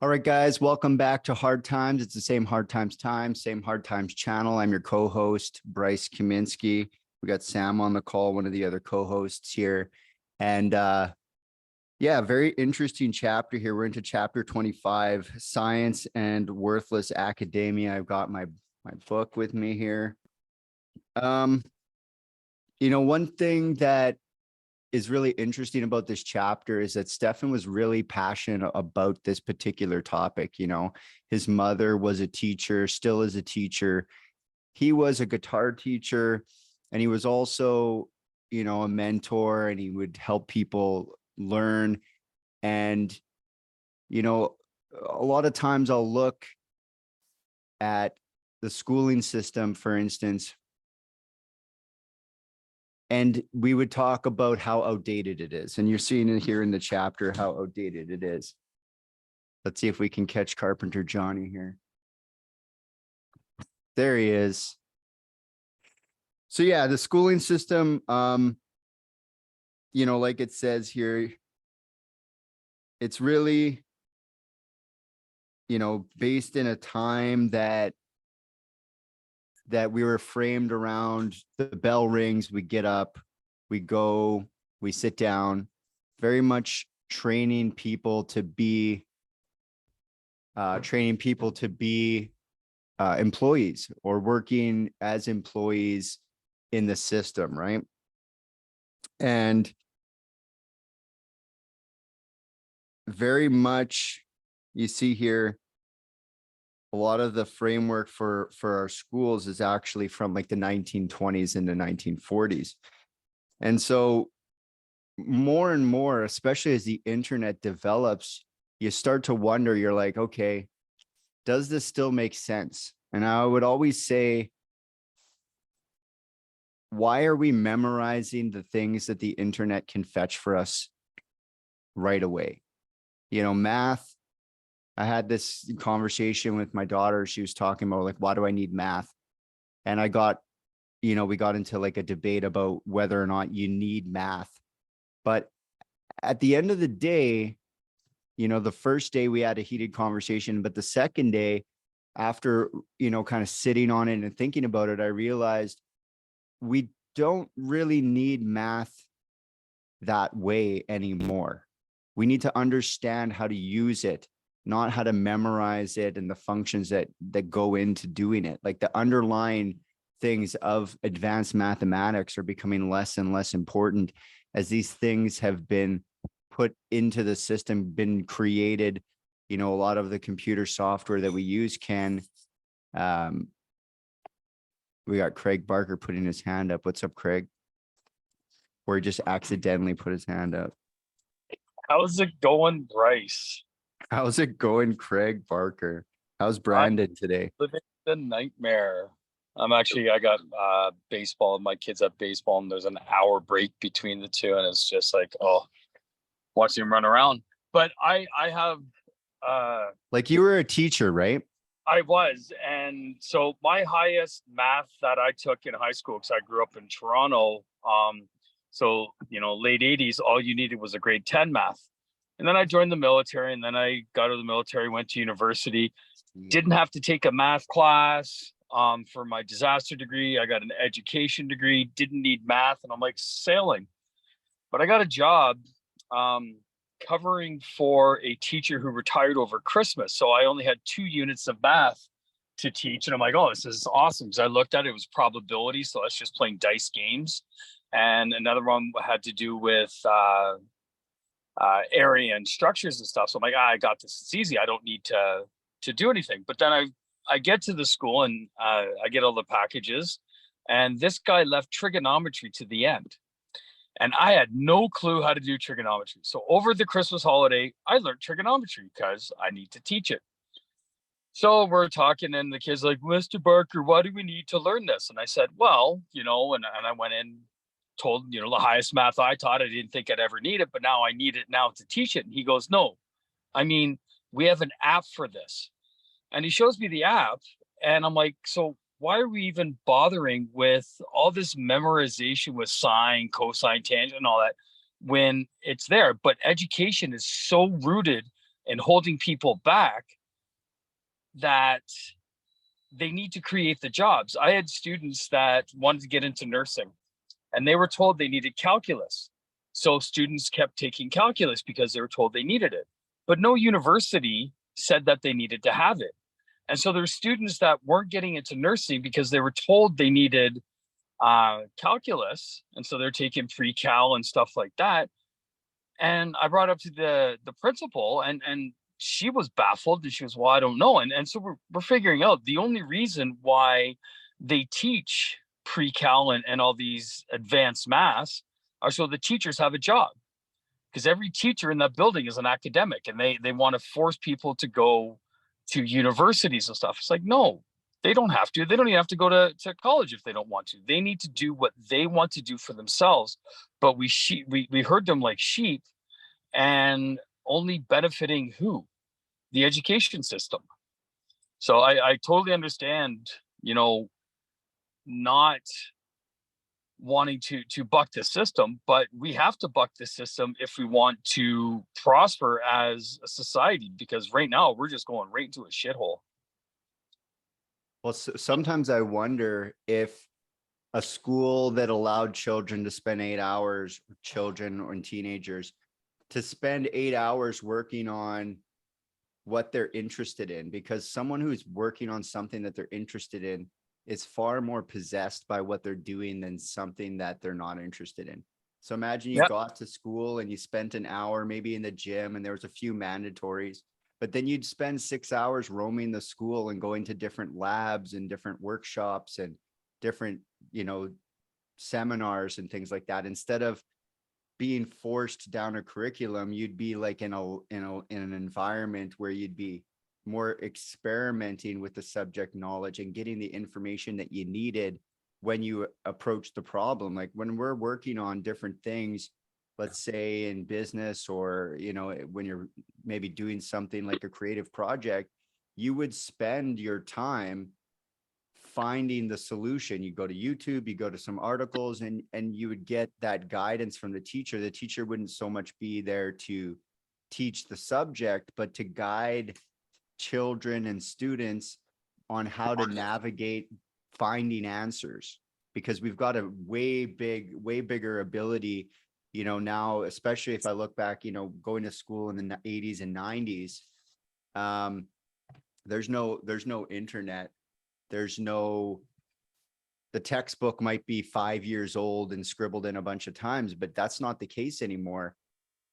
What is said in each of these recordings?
All right, guys, welcome back to Hard Times. It's the same Hard Times time, same Hard Times channel. I'm your co-host, Bryce Kaminsky. We got Sam on the call, one of the other co-hosts here. And yeah, very interesting chapter here. We're into chapter 25, Science and Worthless Academia. I've got my book with me here. One thing that is really interesting about this chapter is that Stefan was really passionate about this particular topic. His mother was a teacher, still is a teacher. He was a guitar teacher, and he was also, a mentor, and he would help people learn. And, a lot of times I'll look at the schooling system, for instance, and we would talk about how outdated it is. And you're seeing it here in the chapter, how outdated it is. Let's see if we can catch Carpenter Johnny here. There he is. So yeah, the schooling system, like it says here, it's really, based in a time that we were framed around the bell rings, we get up, we go, we sit down, very much training people to be employees or working as employees in the system, right? And very much you see here, a lot of the framework for our schools is actually from like the 1920s and the 1940s. And so more and more, especially as the internet develops, you start to wonder, you're like, okay, does this still make sense? And I would always say, why are we memorizing the things that the internet can fetch for us right away? Math. I had this conversation with my daughter. She was talking about like, why do I need math? And we got into like a debate about whether or not you need math. But at the end of the day, the first day we had a heated conversation, but the second day after, kind of sitting on it and thinking about it, I realized we don't really need math that way anymore. We need to understand how to use it, not how to memorize it and the functions that go into doing it. Like the underlying things of advanced mathematics are becoming less and less important as these things have been put into the system, been created. A lot of the computer software that we use can, we got Craig Barker putting his hand up. What's up, Craig? Or he just accidentally put his hand up. How's it going, Bryce? How's it going, Craig Barker? How's Brandon today? Living the nightmare. I got baseball, and my kids have baseball, and there's an hour break between the two, and it's just like, watching them run around. But I have like, you were a teacher, right? I was, and so my highest math that I took in high school, because I grew up in Toronto, late 80s, all you needed was a grade 10 math. And then I joined the military, and then I got out of the military, went to university, didn't have to take a math class for my disaster degree. I got an education degree, didn't need math, and I'm like sailing. But I got a job covering for a teacher who retired over Christmas. So I only had 2 units of math to teach. And I'm like, this is awesome. Because I looked at it, it was probability. So that's just playing dice games. And another one had to do with area and structures and stuff. So I'm like, I got this. It's easy. I don't need to do anything. But then I get to the school, and I get all the packages. And this guy left trigonometry to the end. And I had no clue how to do trigonometry. So over the Christmas holiday, I learned trigonometry because I need to teach it. So we're talking, and the kid's like, Mr. Barker, why do we need to learn this? And I said, well, and I went in, told, the highest math I taught, I didn't think I'd ever need it, but now I need it now to teach it. And he goes, no, we have an app for this. And he shows me the app, and I'm like, so why are we even bothering with all this memorization with sine, cosine, tangent, and all that when it's there? But education is so rooted and holding people back that they need to create the jobs. I had students that wanted to get into nursing and they were told they needed calculus. So students kept taking calculus because they were told they needed it. But no university said that they needed to have it. And so there's students that weren't getting into nursing because they were told they needed calculus. And so they're taking pre-cal and stuff like that. And I brought up to the principal, and she was baffled, and she was, well, I don't know. And so we're figuring out the only reason why they teach pre-cal and all these advanced maths are so the teachers have a job, because every teacher in that building is an academic, and they want to force people to go to universities and stuff. It's like, no, they don't have to. They don't even have to go to college if they don't want to. They need to do what they want to do for themselves. But we herd them like sheep, and only benefiting who? The education system. So I totally understand, not wanting to buck the system, but we have to buck the system if we want to prosper as a society, because right now we're just going right into a shithole. Well, sometimes I wonder if a school that allowed children to spend 8 hours, children or teenagers, to spend 8 hours working on what they're interested in, because someone who's working on something that they're interested in is far more possessed by what they're doing than something that they're not interested in. So imagine you got to school and you spent an hour maybe in the gym and there was a few mandatories, but then you'd spend 6 hours roaming the school and going to different labs and different workshops and different, seminars and things like that. Instead of being forced down a curriculum, you'd be like in an environment where you'd be more experimenting with the subject knowledge and getting the information that you needed when you approach the problem. Like when we're working on different things, let's say in business, or when you're maybe doing something like a creative project, you would spend your time finding the solution. You go to YouTube, you go to some articles, and you would get that guidance from the teacher. The teacher wouldn't so much be there to teach the subject, but to guide children and students on how to navigate finding answers, because we've got a way bigger ability, now, especially if I look back, going to school in the 80s and 90s, there's no internet. The textbook might be 5 years old and scribbled in a bunch of times, but that's not the case anymore.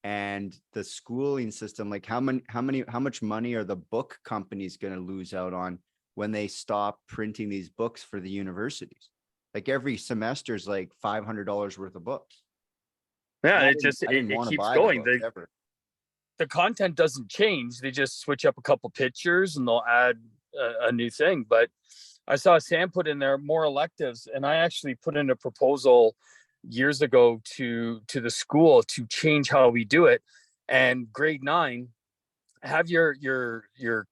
And the schooling system, like how much money are the book companies going to lose out on when they stop printing these books for the universities? Like every semester is like $500 worth of books. Yeah, I it want to keeps buy going. the books ever. The content doesn't change. They just switch up a couple pictures and they'll add a new thing. But I saw Sam put in there more electives, and I actually put in a proposal years ago to the school to change how we do it. And grade 9, have your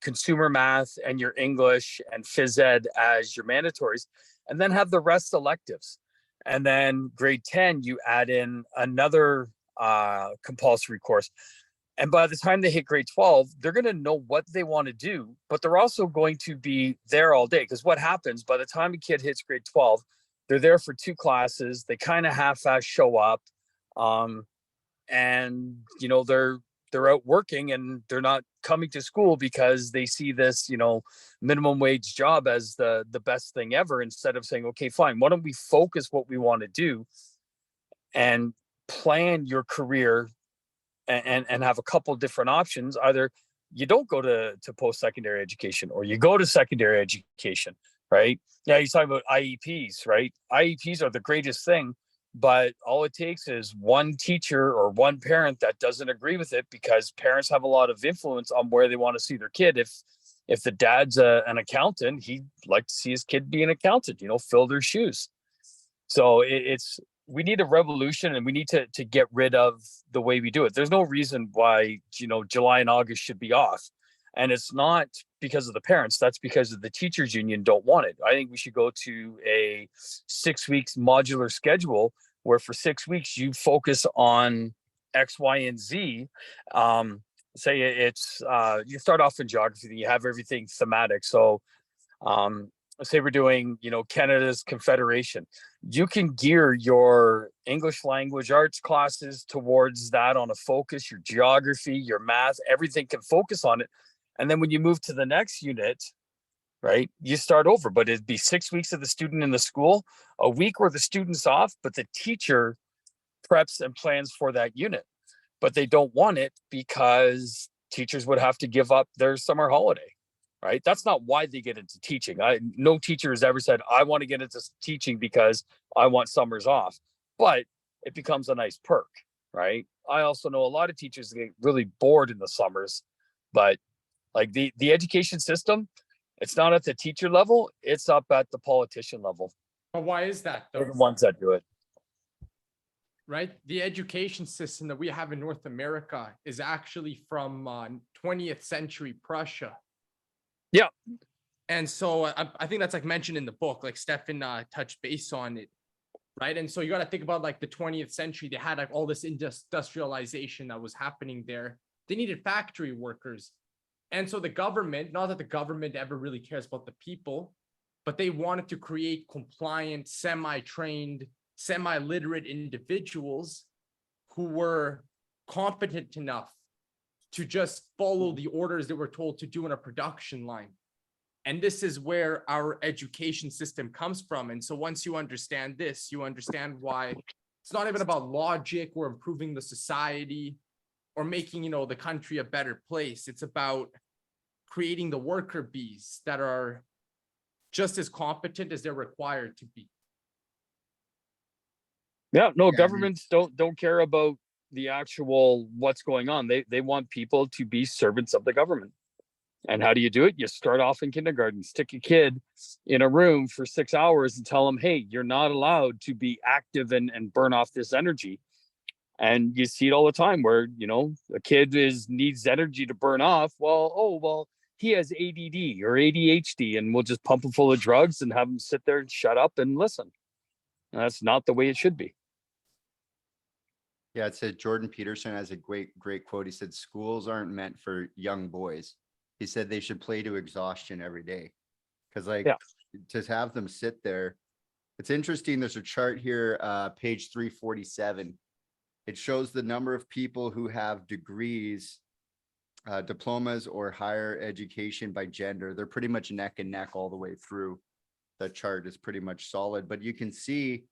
consumer math and your English and phys ed as your mandatories, and then have the rest electives. And then grade 10, you add in another compulsory course. And by the time they hit grade 12, they're going to know what they want to do, but they're also going to be there all day. Because what happens by the time a kid hits grade 12, they're there for 2 classes. They kind of half-ass show up, and they're out working, and they're not coming to school because they see this minimum wage job as the best thing ever, instead of saying, okay, fine, why don't we focus what we want to do and plan your career and have a couple different options. Either you don't go to post-secondary education, or you go to secondary education, right? Yeah, you talk about IEPs, right? IEPs are the greatest thing, but all it takes is one teacher or one parent that doesn't agree with it, because parents have a lot of influence on where they want to see their kid. If the dad's an accountant, he'd like to see his kid be an accountant, fill their shoes. So we need a revolution, and we need to get rid of the way we do it. There's no reason why, July and August should be off. And it's not because of the parents. That's because of the teachers union don't want it. I think we should go to a 6 weeks modular schedule, where for 6 weeks you focus on X, Y, and Z, say it's you start off in geography, you have everything thematic. So say we're doing, Canada's Confederation, you can gear your English language arts classes towards that on a focus, your geography, your math, everything can focus on it. And then when you move to the next unit, right, you start over, but it'd be 6 weeks of the student in the school, a week where the student's off, but the teacher preps and plans for that unit. But they don't want it because teachers would have to give up their summer holiday, right? That's not why they get into teaching. No teacher has ever said, I want to get into teaching because I want summers off, but it becomes a nice perk, right? I also know a lot of teachers get really bored in the summers, but like the education system, it's not at the teacher level, it's up at the politician level. But why is that They're though? the ones that do it. Right? The education system that we have in North America is actually from 20th century Prussia. Yeah. And so I think that's like mentioned in the book, like Stefan touched base on it. Right. And so you got to think about like the 20th century, they had like all this industrialization that was happening there. They needed factory workers. And so the government, not that the government ever really cares about the people, but they wanted to create compliant, semi-trained, semi-literate individuals who were competent enough to just follow the orders that we're told to do in a production line. And this is where our education system comes from. And so once you understand this, you understand why it's not even about logic or improving the society or making, the country a better place. It's about creating the worker bees that are just as competent as they're required to be. Yeah, no, Yeah, I mean- governments don't care about the actual what's going on. They want people to be servants of the government. And how do you do it? You start off in kindergarten, stick a kid in a room for 6 hours and tell them, hey, you're not allowed to be active and burn off this energy. And you see it all the time where, a kid needs energy to burn off. Well, he has ADD or ADHD, and we'll just pump him full of drugs and have him sit there and shut up and listen. And that's not the way it should be. Yeah, it said Jordan Peterson has a great quote. He said, schools aren't meant for young boys. He said they should play to exhaustion every day. Because to have them sit there, it's interesting. There's a chart here, page 347. It shows the number of people who have degrees, diplomas or higher education by gender. They're pretty much neck and neck all the way through. The chart is pretty much solid, but you can see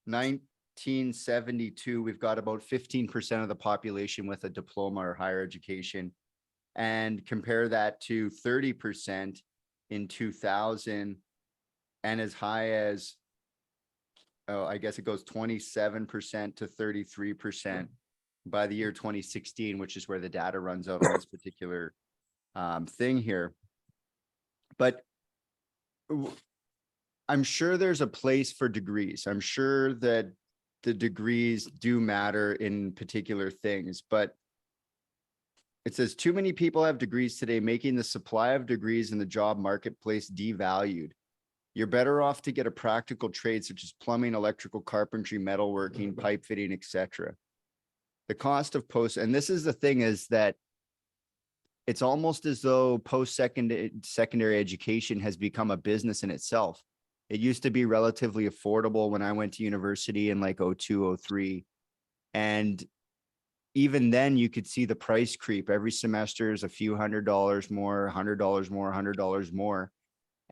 1972, we've got about 15% of the population with a diploma or higher education, and compare that to 30% in 2000, and as high as, I guess it goes 27% to 33% by the year 2016, which is where the data runs out on this particular thing here. But I'm sure there's a place for degrees. I'm sure that the degrees do matter in particular things, but it says too many people have degrees today, making the supply of degrees in the job marketplace devalued. You're better off to get a practical trade such as plumbing, electrical, carpentry, metalworking, pipe fitting, etc. The cost of and this is the thing, is that it's almost as though post-secondary education has become a business in itself. It used to be relatively affordable when I went to university in like 02, 03. And even then you could see the price creep. Every semester is a few $100 more, $100 more, $100 more.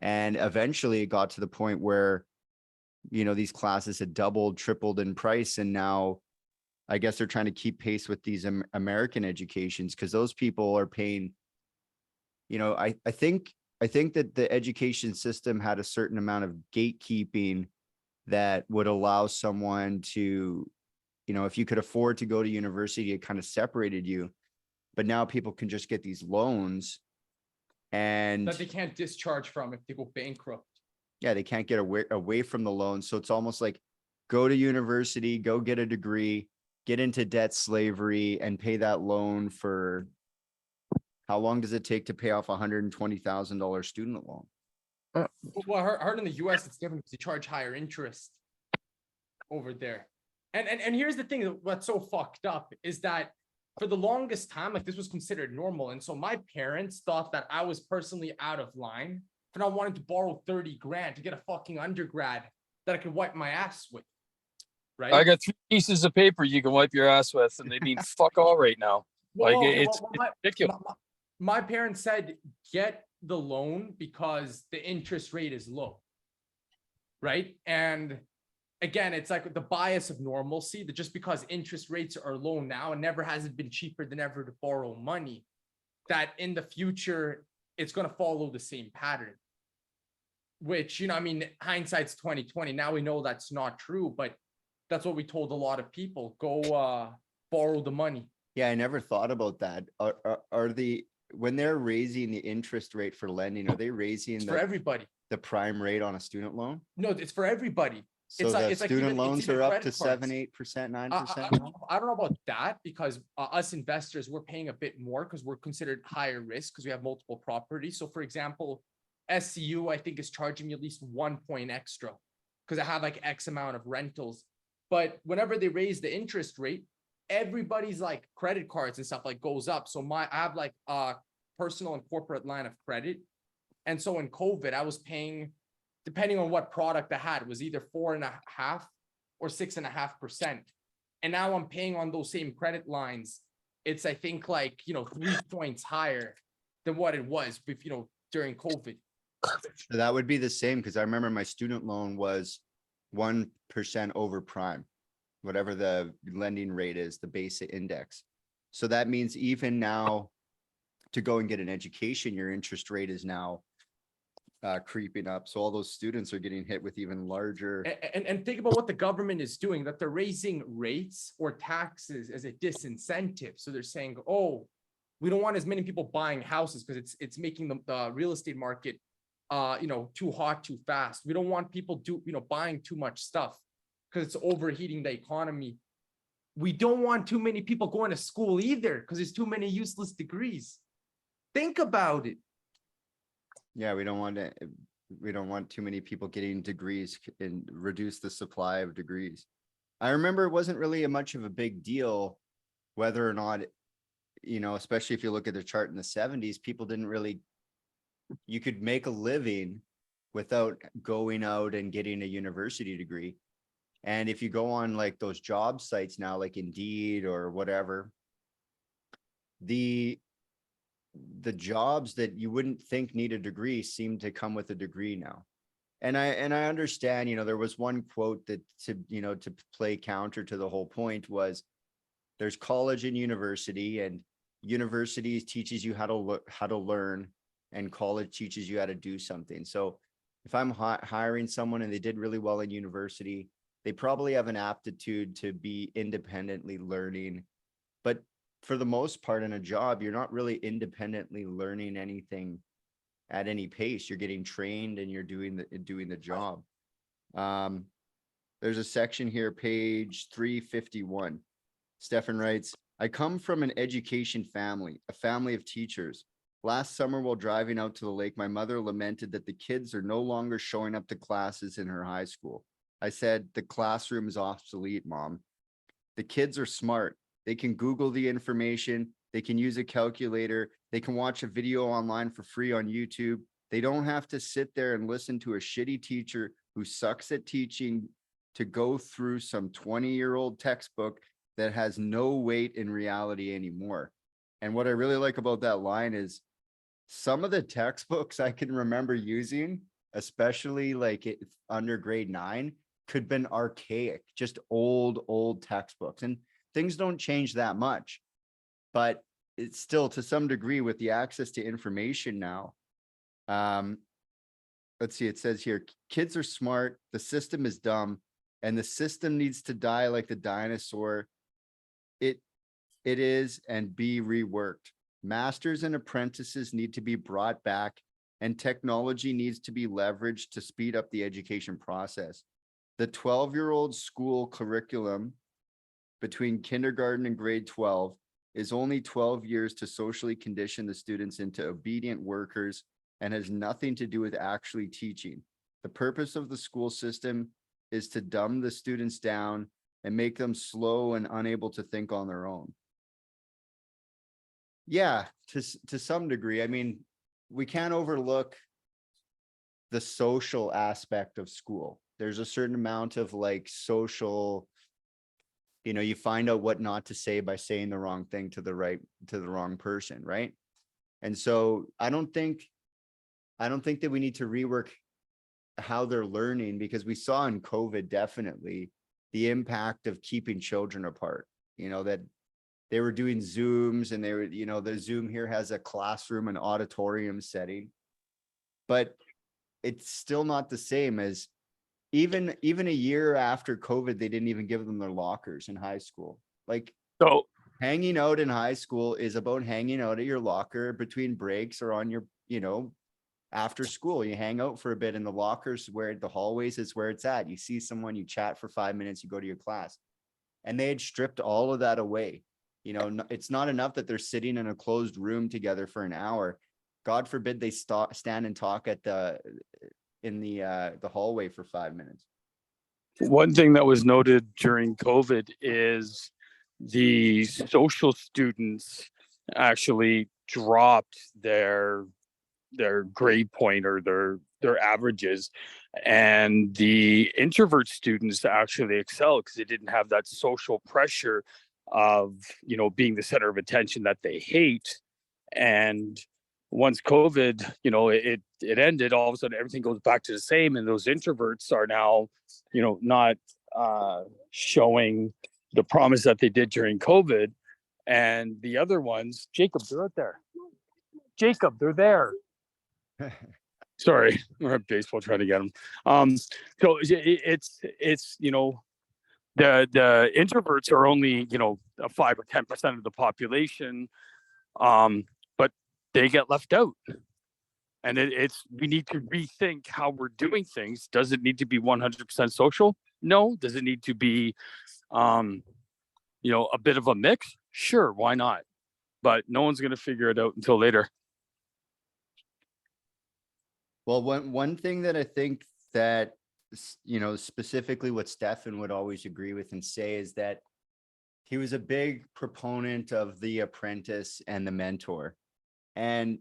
And eventually it got to the point where, these classes had doubled, tripled in price. And now I guess they're trying to keep pace with these American educations, because those people are paying, I think that the education system had a certain amount of gatekeeping that would allow someone to, if you could afford to go to university, it kind of separated you. But now people can just get these loans and that they can't discharge from if they go bankrupt. Yeah, they can't get away from the loan. So it's almost like go to university, go get a degree, get into debt slavery, and pay that loan for how long does it take to pay off a $120,000 student loan? Well, I heard in the US it's different because they charge higher interest over there. And here's the thing, what's so fucked up is that for the longest time, like this was considered normal. And so my parents thought that I was personally out of line for not wanting to borrow 30 grand to get a fucking undergrad that I could wipe my ass with. I Right. got 3 pieces of paper you can wipe your ass with, and they mean fuck all right now. Like Okay, it's ridiculous. my parents said, get the loan because the interest rate is low. Right. And again, it's like the bias of normalcy that just because interest rates are low now and never has it been cheaper than ever to borrow money, that in the future, it's going to follow the same pattern. Which, I mean, hindsight's 2020. Now we know that's not true, but that's what we told a lot of people. Go borrow the money. Yeah, I never thought about that. When they're raising the interest rate for lending, are they raising for everybody the prime rate on a student loan? No, it's for everybody. So the student loans are up to 7%, 8%, 9%. I don't know about that because us investors, we're paying a bit more because we're considered higher risk because we have multiple properties. So for example, SCU, I think is charging me at least 1 point extra because I have like X amount of rentals. But whenever they raise the interest rate, everybody's like credit cards and stuff like goes up. So I have like a personal and corporate line of credit. And so in COVID, I was paying, depending on what product I had, it was either 4.5% or 6.5%. And now I'm paying on those same credit lines. It's, I think, like, 3 points higher than what it was, during COVID. So that would be the same because I remember my student loan was 1% over prime, whatever the lending rate is, the basic index. So that means even now to go and get an education, your interest rate is now creeping up. So all those students are getting hit with even larger. And think about what the government is doing, that they're raising rates or taxes as a disincentive. So they're saying, oh, we don't want as many people buying houses because it's making the real estate market too hot too fast. We don't want people buying too much stuff because it's overheating the economy. We don't want too many people going to school either because there's too many useless degrees. Think about it. Yeah, we don't want too many people getting degrees and reduce the supply of degrees. I remember it wasn't really much of a big deal whether or not, especially if you look at the chart in the 70s, people didn't really, you could make a living without going out and getting a university degree. And if you go on like those job sites now, like Indeed or whatever, the jobs that you wouldn't think need a degree seem to come with a degree now. And I understand, there was one quote that to play counter to the whole point was there's college and university teaches you how to learn and college teaches you how to do something. So if I'm hiring someone and they did really well in university, they probably have an aptitude to be independently learning. But for the most part in a job, you're not really independently learning anything at any pace. You're getting trained and you're doing the job. There's a section here, page 351. Stefan writes, I come from an education family, a family of teachers. Last summer, while driving out to the lake, my mother lamented that the kids are no longer showing up to classes in her high school. I said, the classroom is obsolete, Mom. The kids are smart. They can Google the information. They can use a calculator. They can watch a video online for free on YouTube. They don't have to sit there and listen to a shitty teacher who sucks at teaching to go through some 20-year-old textbook that has no weight in reality anymore. And what I really like about that line is some of the textbooks I can remember using, especially like under grade 9, could have been archaic, just old textbooks. And things don't change that much, but it's still to some degree with the access to information now. Let's see, it says here, kids are smart, the system is dumb, and the system needs to die like the dinosaur. It is and be reworked. Masters and apprentices need to be brought back, and technology needs to be leveraged to speed up the education process. The 12-year-old school curriculum between kindergarten and grade 12 is only 12 years to socially condition the students into obedient workers and has nothing to do with actually teaching. The purpose of the school system is to dumb the students down and make them slow and unable to think on their own. Yeah, to some degree. I mean, we can't overlook the social aspect of school. There's a certain amount of like social, you find out what not to say by saying the wrong thing to the wrong person, right? And so I don't think that we need to rework how they're learning, because we saw in COVID definitely the impact of keeping children apart, that they were doing Zooms, and they were, the Zoom here has a classroom and auditorium setting, but it's still not the same as even a year after COVID, they didn't even give them their lockers in high school. Like, So hanging out in high school is about hanging out at your locker between breaks or on your, after school. You hang out for a bit in the lockers, where the hallways is where it's at. You see someone, you chat for 5 minutes, you go to your class. And they had stripped all of that away. It's not enough that they're sitting in a closed room together for an hour. God forbid they stand and talk in the hallway for 5 minutes. one thing that was noted during COVID is the social students actually dropped their grade point or their averages, and the introvert students actually excel because they didn't have that social pressure of being the center of attention that they hate. And once COVID, it ended, all of a sudden everything goes back to the same, and those introverts are now not showing the promise that they did during COVID. And the other ones, Jacob, they're out there. Jacob, they're there. Sorry, we're at baseball trying to get them. So it's the introverts are only 5 or 10% of the population, but they get left out. And we need to rethink how we're doing things. Does it need to be 100% social? No. Does it need to be a bit of a mix? Sure, why not? But no one's going to figure it out until later. Well, one thing that I think that, specifically what Stefan would always agree with and say is that he was a big proponent of the apprentice and the mentor. And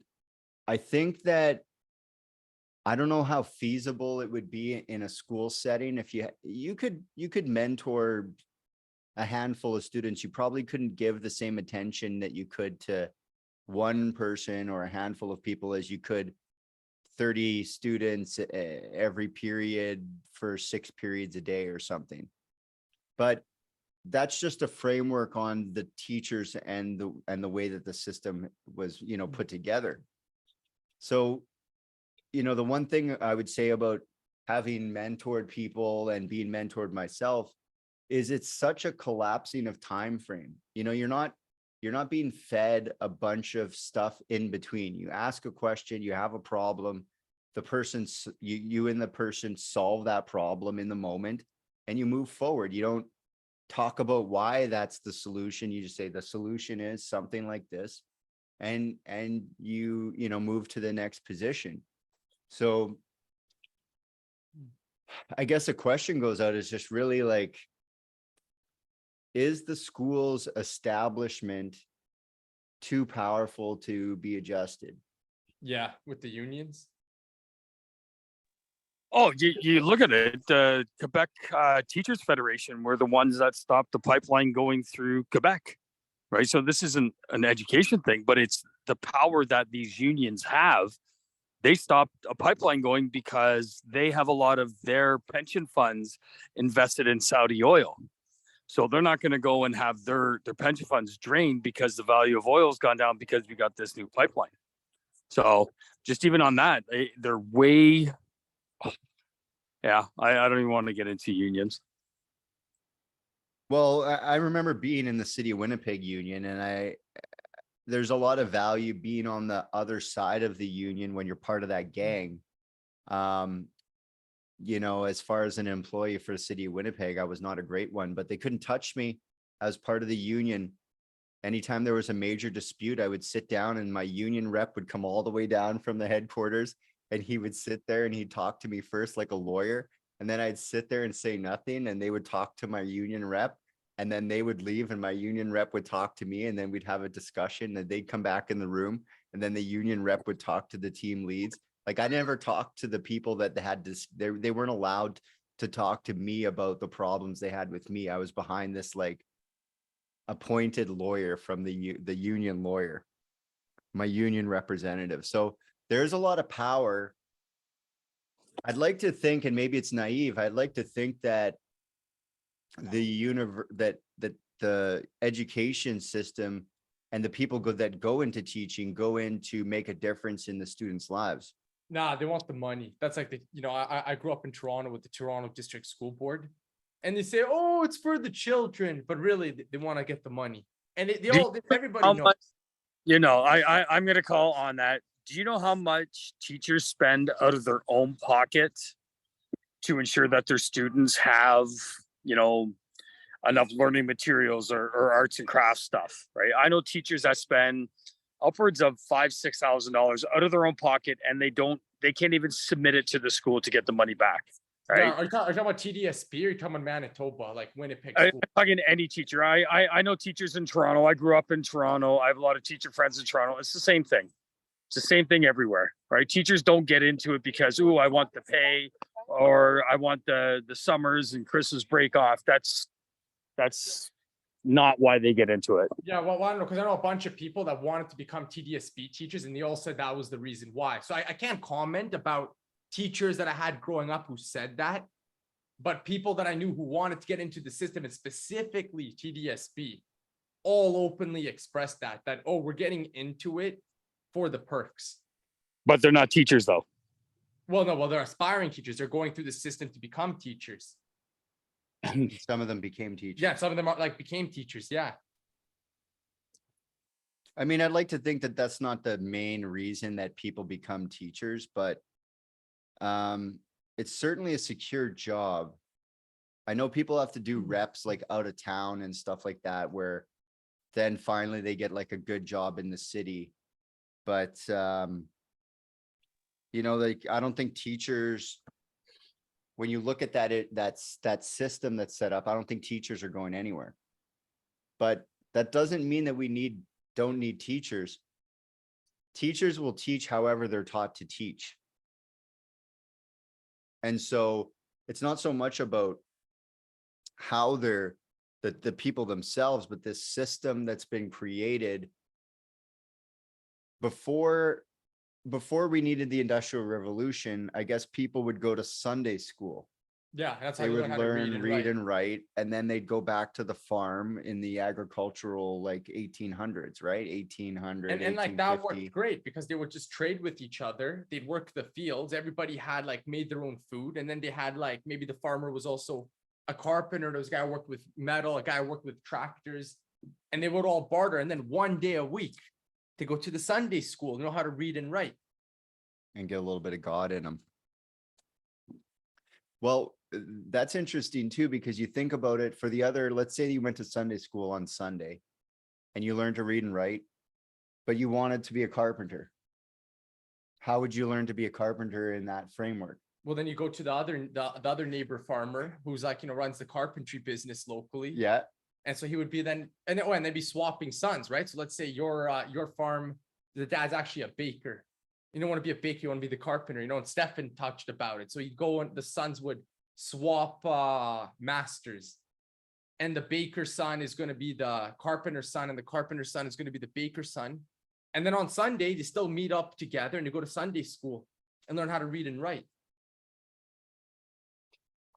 I think that, I don't know how feasible it would be in a school setting. If you could mentor a handful of students, you probably couldn't give the same attention that you could to one person or a handful of people as you could 30 students every period for 6 periods a day or something. But that's just a framework on the teachers and the way that the system was, put together. So, the one thing I would say about having mentored people and being mentored myself is it's such a collapsing of time frame. You're not being fed a bunch of stuff in between. You ask a question, you have a problem, you and the person solve that problem in the moment, and you move forward. You don't talk about why that's the solution. You just say the solution is something like this, and you move to the next position. So I guess the question goes out is just really like, is the school's establishment too powerful to be adjusted? Yeah, with the unions. Oh, you look at it, the Quebec Teachers Federation were the ones that stopped the pipeline going through Quebec, right? So this isn't an education thing, but it's the power that these unions have. They stopped a pipeline going because they have a lot of their pension funds invested in Saudi oil. So they're not going to go and have their pension funds drained because the value of oil has gone down because we got this new pipeline. So just even on that, they're way... Yeah, I don't even want to get into unions. Well, I remember being in the city of Winnipeg union, and there's a lot of value being on the other side of the union when you're part of that gang. As far as an employee for the city of Winnipeg, I was not a great one, but they couldn't touch me as part of the union. Anytime there was a major dispute, I would sit down and my union rep would come all the way down from the headquarters, and he would sit there and he'd talk to me first like a lawyer. And then I'd sit there and say nothing, and they would talk to my union rep. and then they would leave and my union rep would talk to me, and then we'd have a discussion, and they'd come back in the room, and then the union rep would talk to the team leads. Like, I never talked to the people that had this, they weren't allowed to talk to me about the problems they had with me. I was behind this like appointed lawyer from the union lawyer, my union representative. So there's a lot of power. I'd like to think, and maybe it's naive, I'd like to think that that the education system and the people that go into teaching go in to make a difference in the students' lives. Nah, they want the money. That's like I grew up in Toronto with the Toronto District School Board, and they say, oh, it's for the children, but really they want to get the money. And everybody knows. I'm going to call on that. Do you know how much teachers spend out of their own pocket to ensure that their students have, enough learning materials or arts and crafts stuff, right? I know teachers that spend upwards of $5,000-6,000 out of their own pocket, and they can't even submit it to the school to get the money back. Right? Yeah, are you talking about TDSP, or are you talking about Manitoba, like Winnipeg? I'm talking to any teacher. I know teachers in Toronto. I grew up in Toronto. I have a lot of teacher friends in Toronto. It's the same thing. It's the same thing everywhere, right? Teachers don't get into it because, I want the pay, or I want the summers and Christmas break off. That's not why they get into it. Yeah, well, I don't know, because I know a bunch of people that wanted to become TDSP teachers, and they all said that was the reason why. So I can't comment about teachers that I had growing up who said that, but people that I knew who wanted to get into the system, and specifically TDSP, all openly expressed that, we're getting into it for the perks. But they're not teachers, though. Well, they're aspiring teachers. They're going through the system to become teachers. Some of them became teachers. Yeah, some of them became teachers. Yeah. I mean, I'd like to think that that's not the main reason that people become teachers, but it's certainly a secure job. I know people have to do reps like out of town and stuff like that, where then finally they get like a good job in the city. But, like, I don't think teachers, when you look at that system that's set up, I don't think teachers are going anywhere. But that doesn't mean that we don't need teachers. Teachers will teach however they're taught to teach. And so it's not so much about how they're the people themselves, but this system that's been created before we needed the Industrial Revolution. I guess people would go to Sunday school. Yeah, that's how they you would learn how to learn, read and write, and then they'd go back to the farm in the agricultural, like 1800s, right? 1800, and like that worked great, because they would just trade with each other. They'd work the fields. Everybody had like made their own food, and then they had like, maybe the farmer was also a carpenter. There was a guy who worked with metal, a guy who worked with tractors, and they would all barter. And then one day a week to go to the Sunday school, know how to read and write, and get a little bit of God in them. Well, that's interesting too, because you think about it for the other, let's say you went to Sunday school on Sunday and you learned to read and write, but you wanted to be a carpenter. How would you learn to be a carpenter in that framework? Well, then you go to the other neighbor farmer who's like, runs the carpentry business locally. Yeah. And so he would be then, and they'd be swapping sons, right? So let's say your farm, the dad's actually a baker. You don't want to be a baker, you want to be the carpenter, and Stefan touched about it. So you go, and the sons would swap masters, and the baker's son is going to be the carpenter's son, and the carpenter's son is going to be the baker's son. And then on Sunday, they still meet up together and they go to Sunday school and learn how to read and write.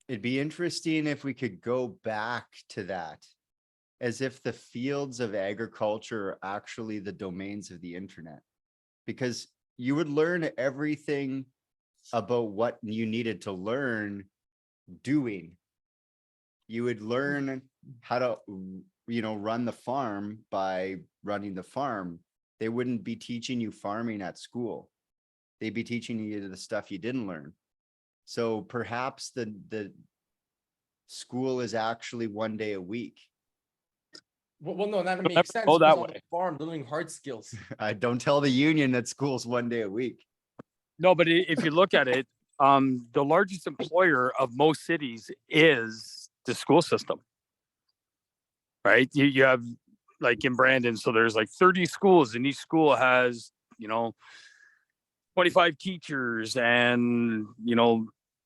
It'd be interesting if we could go back to that, as if the fields of agriculture are actually the domains of the internet, because you would learn everything about what you needed to learn doing. You would learn how to, run the farm by running the farm. They wouldn't be teaching you farming at school. They'd be teaching you the stuff you didn't learn. So perhaps the school is actually one day a week. Well, no, that makes sense. Oh, that On way. the farm, they're learning hard skills. I don't tell the union that school's one day a week. No, but if you look at it, the largest employer of most cities is the school system. right? You have like in Brandon, so there's like 30 schools, and each school has, 25 teachers and,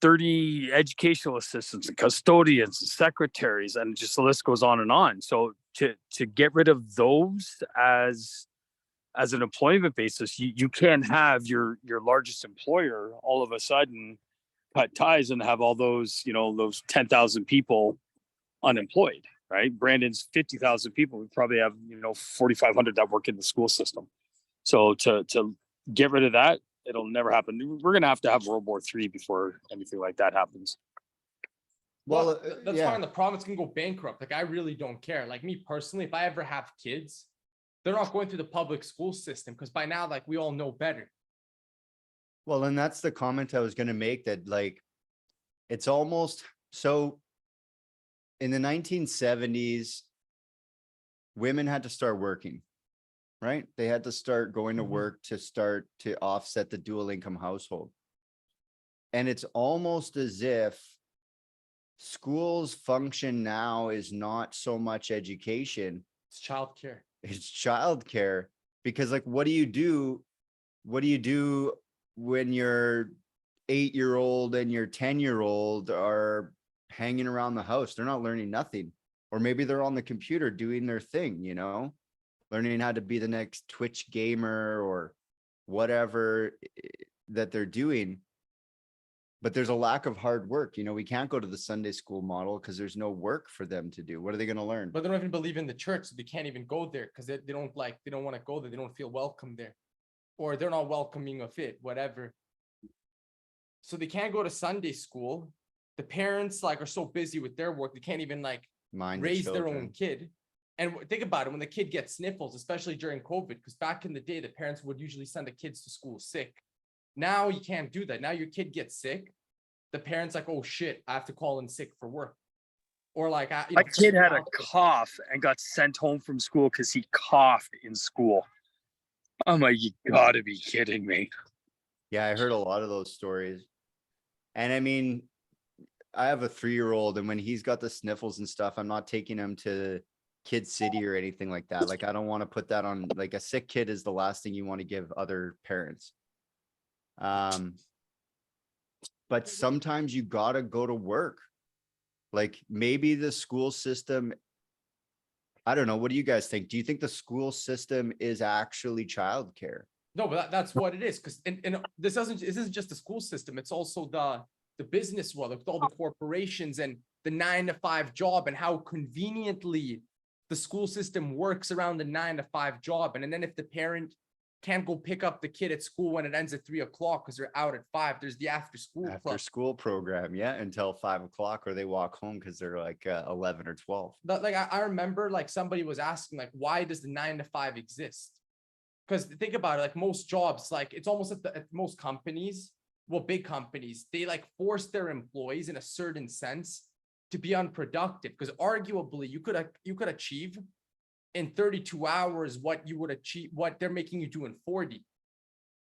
30 educational assistants and custodians and secretaries, and just the list goes on and on. So to get rid of those as an employment basis, you can't have your largest employer all of a sudden cut ties and have all those, those 10,000 people unemployed, right? Brandon's 50,000 people. We probably have, 4,500 that work in the school system. So to get rid of that, it'll never happen. We're going to have World War III before anything like that happens. Well, that's fine. The province can go bankrupt. Like, I really don't care. Like, me personally, if I ever have kids, they're not going through the public school system, because by now, like, we all know better. Well, and that's the comment I was going to make, that like, it's almost so in the 1970s, women had to start working, right? They had to start going to work to start to offset the dual income household. And it's almost as if schools function now is not so much education. It's childcare. It's childcare, because like, what do you do? What do you do when your 8-year-old and your 10-year-old are hanging around the house? They're not learning nothing. Or maybe they're on the computer doing their thing, learning how to be the next Twitch gamer or whatever that they're doing. But there's a lack of hard work. We can't go to the Sunday school model because there's no work for them to do. What are they going to learn? But they don't even believe in the church, so they can't even go there because they don't want to go there. They don't feel welcome there, or they're not welcoming of it, whatever. So they can't go to Sunday school. The parents like are so busy with their work, they can't even like raise their own kid. And think about it, when the kid gets sniffles, especially during COVID, because back in the day, the parents would usually send the kids to school sick. Now you can't do that. Now your kid gets sick, the parents like, oh shit, I have to call in sick for work. Or like, my kid had a cough and got sent home from school because he coughed in school. I'm like, you gotta be kidding me. Yeah, I heard a lot of those stories. And I mean, I have a 3-year-old, and when he's got the sniffles and stuff, I'm not taking him to Kid City or anything like that. Like, I don't want to put that on, like, a sick kid is the last thing you want to give other parents. But sometimes you gotta go to work. Like, maybe the school system, I don't know. What do you guys think? Do you think the school system is actually childcare? No, but that's what it is. Because and this isn't just the school system. It's also the business world, with all the corporations and the 9-to-5 job, and how conveniently the school system works around the 9-to-5 job. And then if the parent can't go pick up the kid at school when it ends at 3 o'clock because they're out at 5, there's the after school program, yeah, until 5 o'clock, or they walk home because they're like 11 or 12. But like, I remember like somebody was asking, like, why does the 9-to-5 exist? Because think about it, like most jobs, like it's almost at most companies, well, big companies, they like force their employees in a certain sense to be unproductive, because arguably you could achieve in 32 hours what you would achieve, what they're making you do in 40,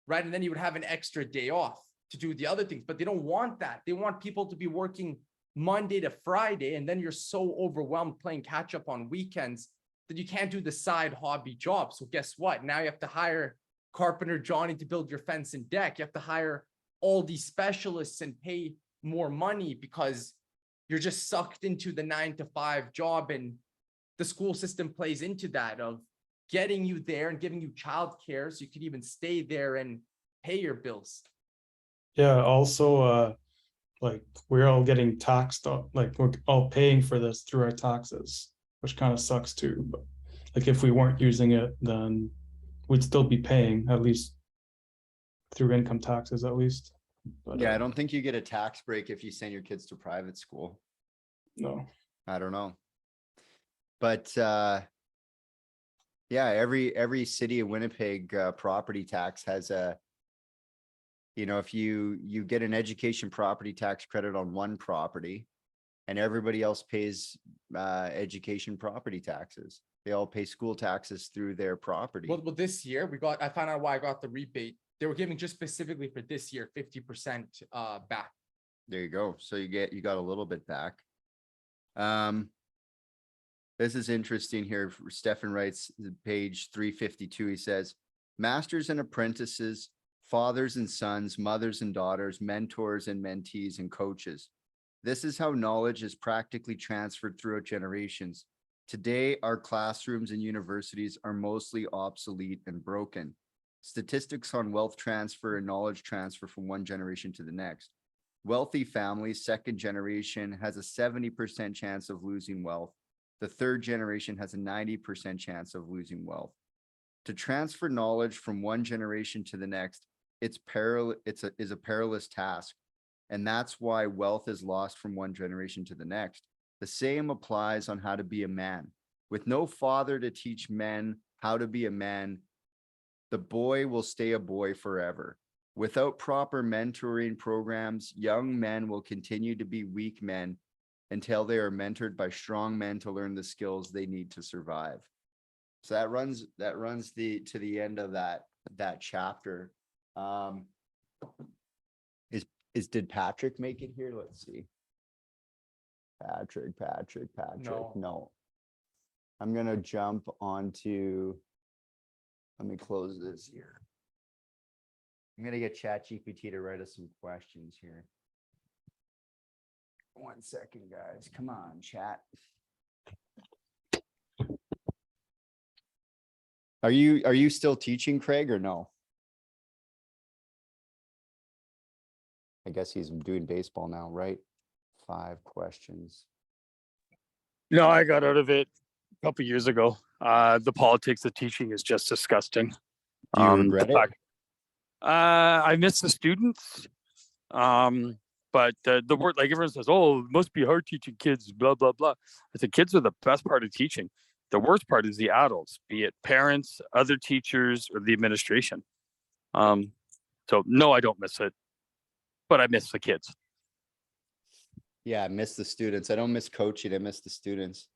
right? And then you would have an extra day off to do the other things, but they don't want that. They want people to be working Monday to Friday, and then you're so overwhelmed playing catch up on weekends that you can't do the side hobby job. So guess what? Now you have to hire Carpenter Johnny to build your fence and deck. You have to hire all these specialists and pay more money because you're just sucked into the 9-to-5 job. And the school system plays into that of getting you there and giving you childcare so you could even stay there and pay your bills. Yeah, also like we're all getting taxed on, like we're all paying for this through our taxes, which kind of sucks too. But like if we weren't using it, then we'd still be paying, at least through income taxes at least. But yeah, I don't think you get a tax break if you send your kids to private school. No, I don't know. But yeah, every city of Winnipeg property tax has a, if you get an education property tax credit on one property, and everybody else pays education property taxes. They all pay school taxes through their property. Well, this year I found out why I got the rebate. They were giving just specifically for this year 50% back. There you go. So you got a little bit back. This is interesting here. Stefan writes, page 352, he says, masters and apprentices, fathers and sons, mothers and daughters, mentors and mentees, and coaches. This is how knowledge is practically transferred throughout generations. Today, our classrooms and universities are mostly obsolete and broken. Statistics on wealth transfer and knowledge transfer from one generation to the next. Wealthy families, second generation, has a 70% chance of losing wealth. The third generation has a 90% chance of losing wealth. To transfer knowledge from one generation to the next, is a perilous task. And that's why wealth is lost from one generation to the next. The same applies on how to be a man. With no father to teach men how to be a man, the boy will stay a boy forever. Without proper mentoring programs, young men will continue to be weak men until they are mentored by strong men to learn the skills they need to survive. So that runs to the end of that chapter. Did Patrick make it here? Let's see. Patrick. No. I'm gonna jump onto, let me close this here. I'm gonna get ChatGPT to write us some questions here. 1 second, guys. Come on, chat. Are you still teaching, Craig, or no? I guess he's doing baseball now, right? 5 questions. No, I got out of it a couple years ago. The politics of teaching is just disgusting. Do you regret it? I miss the students. But the word, like everyone says, oh, it must be hard teaching kids, blah, blah, blah. I said, kids are the best part of teaching. The worst part is the adults, be it parents, other teachers, or the administration. So no, I don't miss it, but I miss the kids. Yeah, I miss the students. I don't miss coaching. I miss the students.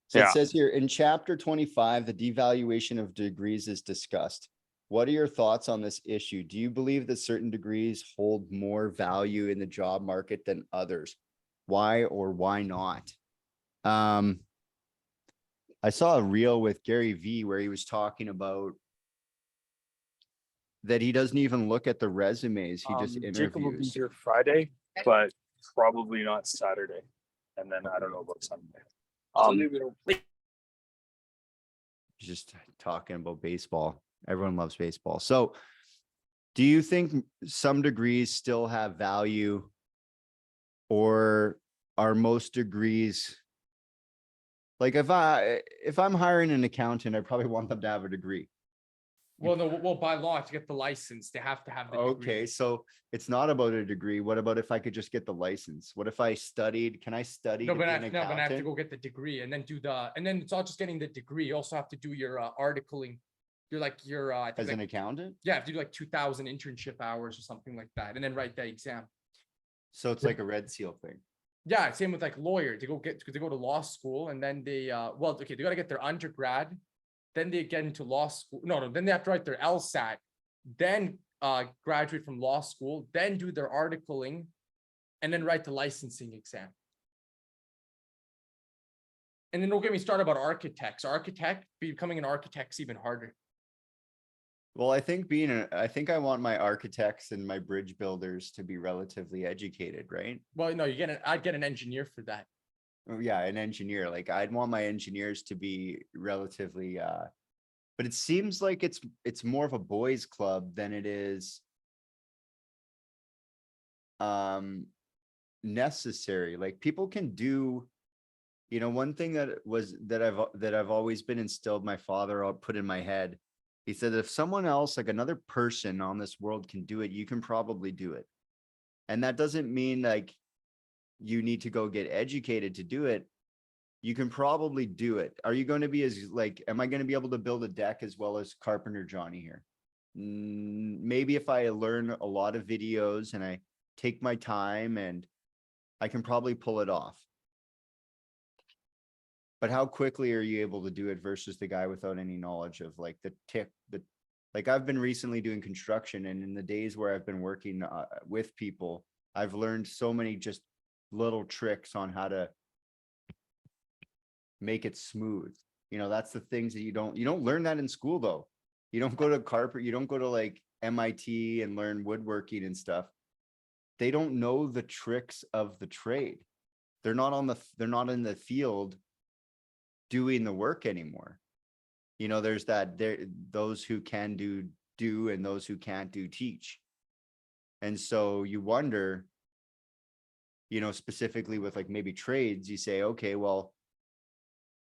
So Yeah. It says here in chapter 25, the devaluation of degrees is discussed. What are your thoughts on this issue? Do you believe that certain degrees hold more value in the job market than others? Why or why not? I saw a reel with Gary Vee where he was talking about that he doesn't even look at the resumes. He just Jacob will be interviews. here Friday, but probably not Saturday. And then I don't know about Sunday. Just talking about baseball. Everyone loves baseball. So do you think some degrees still have value, or are most degrees, like if I'm hiring an accountant, I probably want them to have a degree. Well, no, well, by law, to get the license, they have to have the degree. Okay, so it's not about a degree. What about if I could just get the license? What if I studied? Can I study to be an accountant? No, but I have to go get the degree and then and then it's not just getting the degree. You also have to do your articling. You're I think As an accountant? Yeah, have to do like 2,000 internship hours or something like that, and then write the exam. So it's like a Red Seal thing. Yeah, same with like lawyer. They go to law school, and then they they got to get their undergrad, then they get into law school. No, then they have to write their LSAT, then graduate from law school, then do their articling, and then write the licensing exam. And then don't get me started about architects. Becoming an architect's even harder. Well, I think I want my architects and my bridge builders to be relatively educated, right? Well, no, I'd get an engineer for that. Oh, yeah, an engineer. Like I'd want my engineers to be relatively but it seems like it's more of a boys club than it is necessary. Like people can do, one thing that I've always been instilled, my father put in my head. He said, if someone else, like another person on this world can do it, you can probably do it. And that doesn't mean like you need to go get educated to do it. You can probably do it. Are you going to be am I going to be able to build a deck as well as Carpenter Johnny here? Maybe if I learn a lot of videos and I take my time, and I can probably pull it off. But how quickly are you able to do it versus the guy without any knowledge of like like I've been recently doing construction, and in the days where I've been working with people, I've learned so many just little tricks on how to make it smooth. That's the things that you don't learn that in school though. You don't go to you don't go to like MIT and learn woodworking and stuff. They don't know the tricks of the trade. They're not in the field doing the work anymore. There's those who can do and those who can't do teach. And so you wonder, specifically with like maybe trades, you say, okay, well,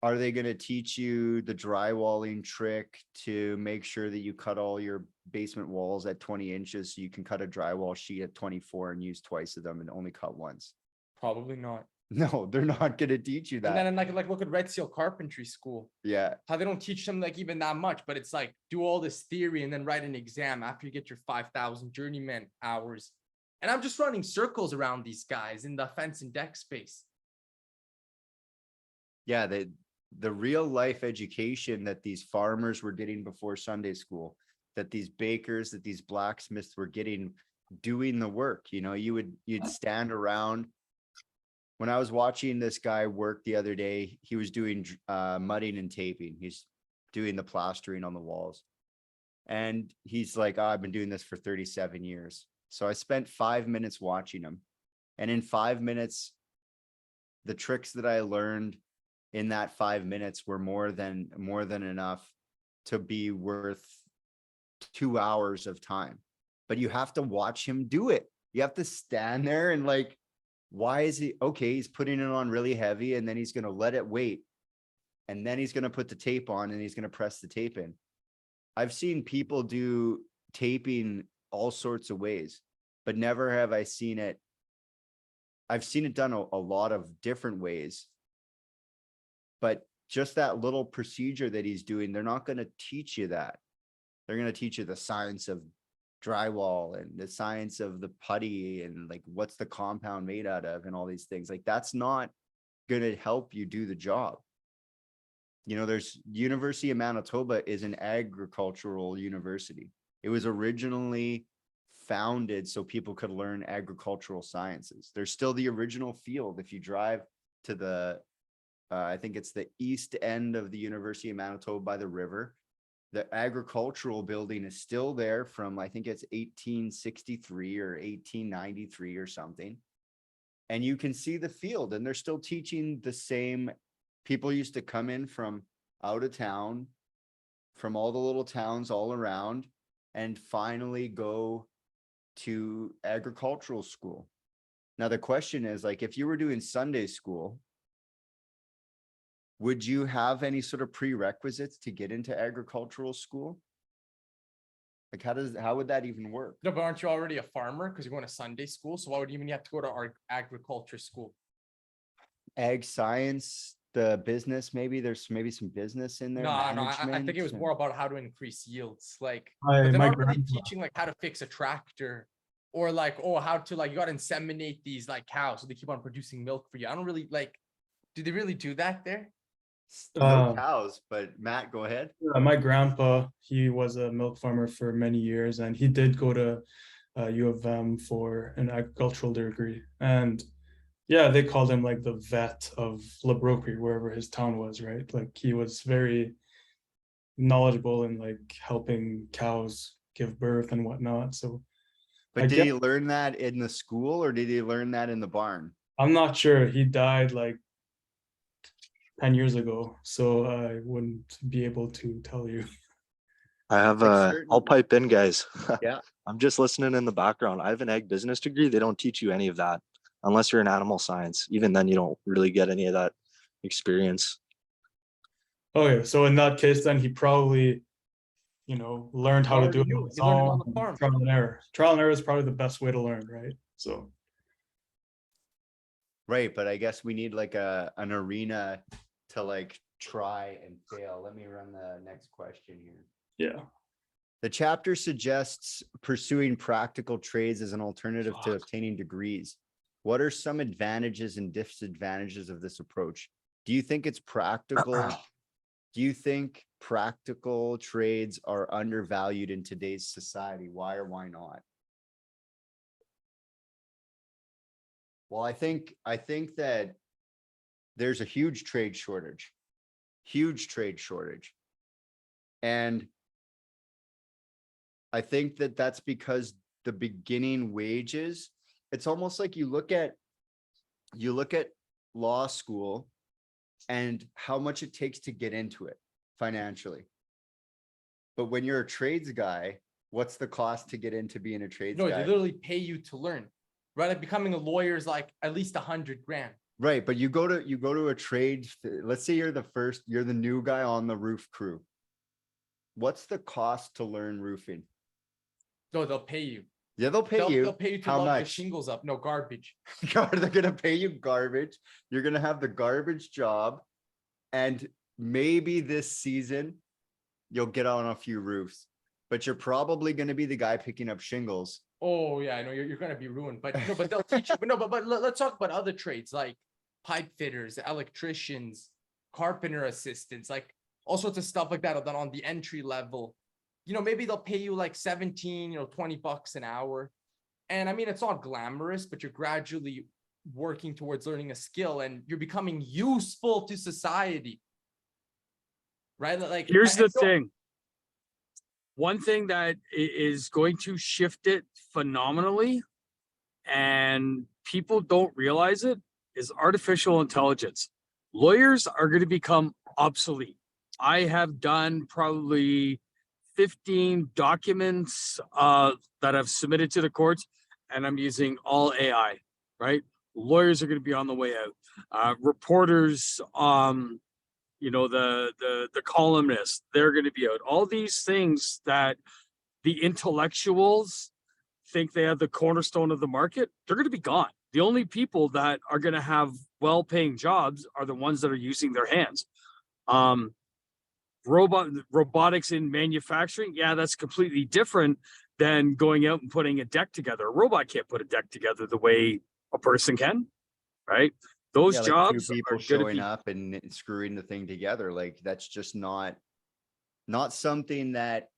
are they going to teach you the drywalling trick to make sure that you cut all your basement walls at 20 inches so you can cut a drywall sheet at 24 and use twice of them and only cut once? Probably not. No, they're not going to teach you that. And then like look at Red Seal Carpentry School. Yeah. How they don't teach them like even that much, but it's like do all this theory and then write an exam after you get your 5,000 journeyman hours. And I'm just running circles around these guys in the fence and deck space. Yeah, the real life education that these farmers were getting before Sunday school, that these bakers, that these blacksmiths were getting doing the work. You'd stand around. When I was watching this guy work the other day, he was doing mudding and taping. He's doing the plastering on the walls. And he's like, oh, I've been doing this for 37 years. So I spent 5 minutes watching him. And in 5 minutes, the tricks that I learned in that 5 minutes were more than enough to be worth 2 hours of time. But you have to watch him do it. You have to stand there and like, why is he okay? He's putting it on really heavy and then he's going to let it wait. And then he's going to put the tape on and he's going to press the tape in. I've seen people do taping all sorts of ways, but never have I seen it. I've seen it done a lot of different ways. But just that little procedure that he's doing, they're not going to teach you that. They're going to teach you the science of drywall and the science of the putty and like what's the compound made out of and all these things. Like that's not going to help you do the job. There's University of Manitoba is an agricultural university. It was originally founded so people could learn agricultural sciences. There's still the original field. If you drive to the I think it's the east end of the University of Manitoba by the river. The agricultural building is still there from, I think it's 1863 or 1893 or something. And you can see the field and they're still teaching the same. People used to come in from out of town, from all the little towns all around, and finally go to agricultural school. Now, the question is like, if you were doing Sunday school, would you have any sort of prerequisites to get into agricultural school? Like, how would that even work? No, but aren't you already a farmer because you're going to Sunday school? So why would you even have to go to our agriculture school? Ag science, the business, maybe there's some business in there. No, I think it was management. more about how to increase yields. Like, My- but they're my not really grandpa- teaching like how to fix a tractor or like, oh, how to like, you got to inseminate these like cows so they keep on producing milk for you. I don't really like, do they really do that there? No cows, but Matt, go ahead. My grandpa, he was a milk farmer for many years, and he did go to U of M for an agricultural degree. And yeah, they called him like the vet of Labroquerie, wherever his town was, right? Like he was very knowledgeable in like helping cows give birth and whatnot. So But I did guess- he learn that in the school or did he learn that in the barn? I'm not sure. He died like 10 years ago, so I wouldn't be able to tell you. I have Like I'll certain- pipe in, guys. Yeah. I'm just listening in the background. I have an ag business degree. They don't teach you any of that unless you're in animal science. Even then, you don't really get any of that experience. Okay, so in that case, then he probably, learned how to do it You on his learned it on own, the farm. trial and error. Trial and error is probably the best way to learn, right? So Right, but I guess we need like an arena to like try and fail. Let me run the next question here. yeah. The chapter suggests pursuing practical trades as an alternative to obtaining degrees. What are some advantages and disadvantages of this approach? Do you think it's practical? Do you think practical trades are undervalued in today's society? Why or why not? Well, I think that there's a huge trade shortage. And I think that that's because the beginning wages, it's almost like you look at law school and how much it takes to get into it financially. But when you're a trades guy, what's the cost to get into being a trades No, guy? they literally pay you to learn, right? Like becoming a lawyer is like at least 100 grand. Right. But you go to a trade, let's say you're the new guy on the roof crew. What's the cost to learn roofing? No, they'll pay you. Yeah, they'll pay They'll you. pay you to How lug the much? shingles up. No, garbage. God, they're gonna pay you garbage. You're gonna have the garbage job, and maybe this season you'll get on a few roofs, but you're probably gonna be the guy picking up shingles. Oh yeah, I know you're gonna be ruined, but no, but they'll teach you. But no, but let's talk about other trades like pipe fitters, electricians, carpenter assistants, like all sorts of stuff like that. Then on the entry level, maybe they'll pay you like 17, $20 an hour. And I mean, it's not glamorous, but you're gradually working towards learning a skill and you're becoming useful to society. Right? Like here's the thing. One thing that is going to shift it phenomenally, and people don't realize it, is artificial intelligence. Lawyers are going to become obsolete. I have done probably 15 documents that I've submitted to the courts, and I'm using all AI, right? Lawyers are going to be on the way out. Reporters, the columnists, they're going to be out. All these things that the intellectuals think they have the cornerstone of the market, they're going to be gone. The only people that are going to have well-paying jobs are the ones that are using their hands. Robotics in manufacturing, yeah, that's completely different than going out and putting a deck together. A robot can't put a deck together the way a person can, right? Those Like jobs two people are showing up and screwing the thing together. Like that's just not something that,